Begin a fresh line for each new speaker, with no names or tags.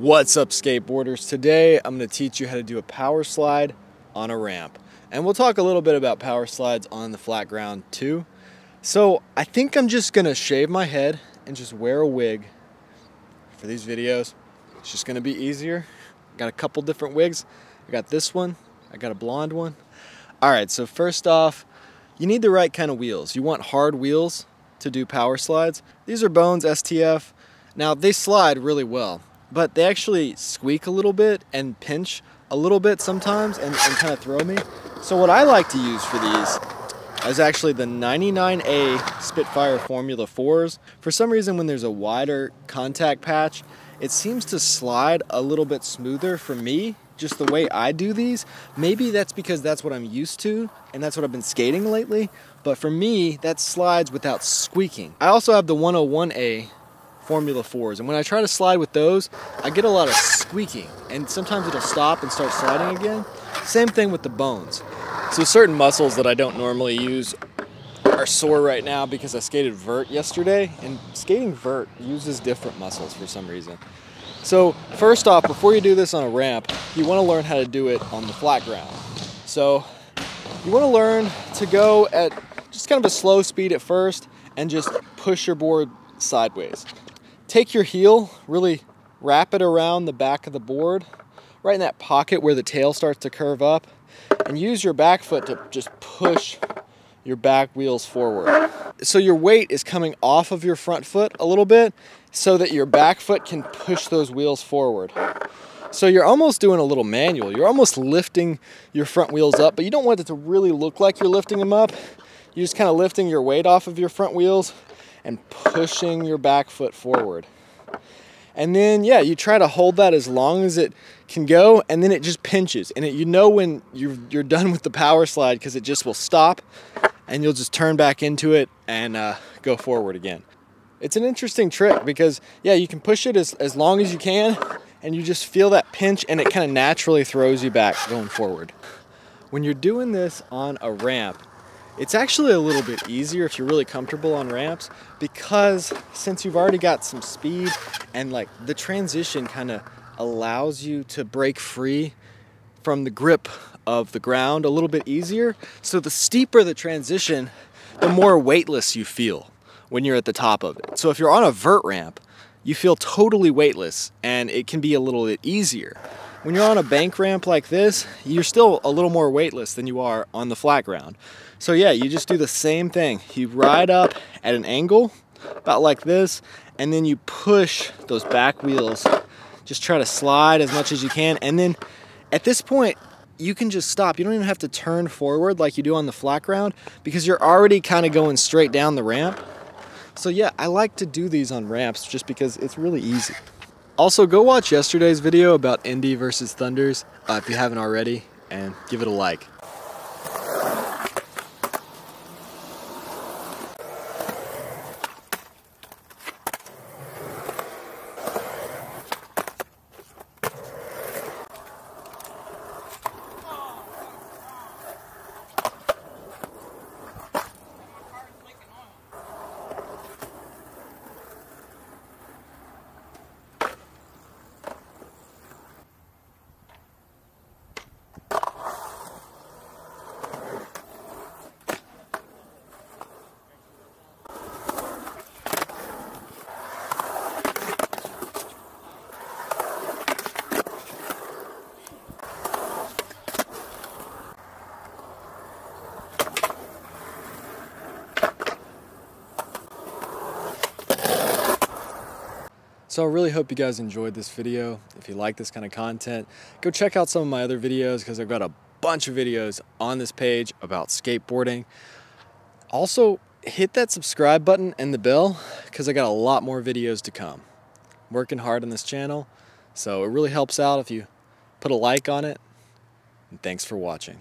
What's up, skateboarders? Today I'm going to teach you how to do a power slide on a ramp. And we'll talk a little bit about power slides on the flat ground too. So I think I'm just going to shave my head and just wear a wig for these videos. It's just going to be easier. I got a couple different wigs. I got this one. I got a blonde one. Alright, so first off, you need the right kind of wheels. You want hard wheels to do power slides. These are Bones STF. Now they slide really well, but they actually squeak a little bit and pinch a little bit sometimes and kind of throw me. So what I like to use for these is actually the 99A Spitfire Formula 4s. For some reason, when there's a wider contact patch, it seems to slide a little bit smoother for me, just the way I do these. Maybe that's because that's what I'm used to and that's what I've been skating lately, but for me, that slides without squeaking. I also have the 101A Formula 4s, and when I try to slide with those, I get a lot of squeaking, and sometimes it'll stop and start sliding again. Same thing with the Bones. So certain muscles that I don't normally use are sore right now because I skated vert yesterday, and skating vert uses different muscles for some reason. So first off, before you do this on a ramp, you want to learn how to do it on the flat ground. So you want to learn to go at just kind of a slow speed at first and just push your board sideways. Take your heel, really wrap it around the back of the board, right in that pocket where the tail starts to curve up, and use your back foot to just push your back wheels forward. So your weight is coming off of your front foot a little bit so that your back foot can push those wheels forward. So you're almost doing a little manual. You're almost lifting your front wheels up, but you don't want it to really look like you're lifting them up. You're just kind of lifting your weight off of your front wheels and pushing your back foot forward. And then, yeah, you try to hold that as long as it can go, and then it just pinches. And you know when you're done with the power slide because it just will stop, and you'll just turn back into it and go forward again. It's an interesting trick because, yeah, you can push it as long as you can, and you just feel that pinch, and it kind of naturally throws you back going forward. When you're doing this on a ramp, it's actually a little bit easier if you're really comfortable on ramps, because since you've already got some speed and like the transition kind of allows you to break free from the grip of the ground a little bit easier. So the steeper the transition, the more weightless you feel when you're at the top of it. So if you're on a vert ramp, you feel totally weightless and it can be a little bit easier. When you're on a bank ramp like this, you're still a little more weightless than you are on the flat ground. So yeah, you just do the same thing. You ride up at an angle, about like this, and then you push those back wheels. Just try to slide as much as you can, and then at this point, you can just stop. You don't even have to turn forward like you do on the flat ground because you're already kind of going straight down the ramp. So yeah, I like to do these on ramps just because it's really easy. Also, go watch yesterday's video about Indy versus Thunders if you haven't already, and give it a like. So I really hope you guys enjoyed this video. If you like this kind of content, go check out some of my other videos because I've got a bunch of videos on this page about skateboarding. Also, hit that subscribe button and the bell because I got a lot more videos to come. I'm working hard on this channel, so it really helps out if you put a like on it. And thanks for watching.